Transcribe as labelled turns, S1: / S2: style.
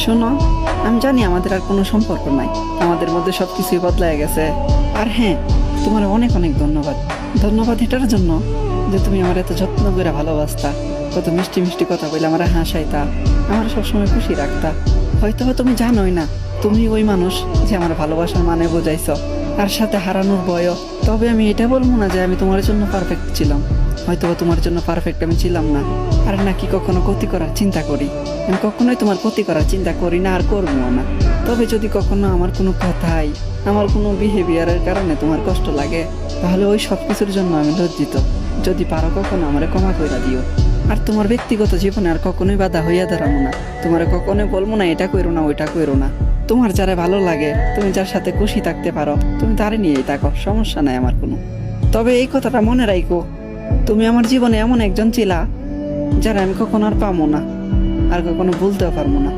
S1: শোনো, আমি জানি আমাদের আর কোনো সম্পর্ক নাই, আমাদের মধ্যে সবকিছুই বদলায় গেছে। আর হ্যাঁ, তোমার অনেক অনেক ধন্যবাদ। ধন্যবাদ এটার জন্য যে তুমি আমার এত যত্ন করে ভালোবাসতা, কত মিষ্টি মিষ্টি কথা বলে আমার হাসাইতা, আমার সবসময় খুশি রাখতা। হয়তো বা তুমি জানোই না, তুমি ওই মানুষ যে আমার ভালোবাসার মানে বোঝাইছ, তার সাথে হারানোর ভয়ও। তবে আমি এটা বলবো না যে আমি তোমার জন্য পারফেক্ট ছিলাম, হয়তো বা তোমার জন্য পারফেক্ট আমি ছিলাম না। আর নাকি কখনো ক্ষতি করার চিন্তা করি, আমি কখনোই তোমার ক্ষতি করার চিন্তা করি না, আর করবো না। তবে যদি কখনো আমার কোনো কথাই, আমার কোনো বিহেভিয়ারের কারণে তোমার কষ্ট লাগে, তাহলে ওই সব কিছুর জন্য আমি লজ্জিত। যদি পারো কখনো আমারে ক্ষমা কইরা দিও। আর তোমার ব্যক্তিগত জীবনে আর কখনোই বাধা হইয়া দাঁড়াবো না, তোমার কখনোই বলবো না এটা কইরো না ওইটা কইরো না। তোমার যারা ভালো লাগে, তুমি যার সাথে খুশি থাকতে পারো, তুমি তারে নিয়েই থাকো, সমস্যা নাই আমার কোনো। তবে এই কথাটা মনে রাখো, তুমি আমার জীবনে এমন একজন ছিলা যারা আমি কখনো আর পাবো না, আর কখনো ভুলতেও পারবো না।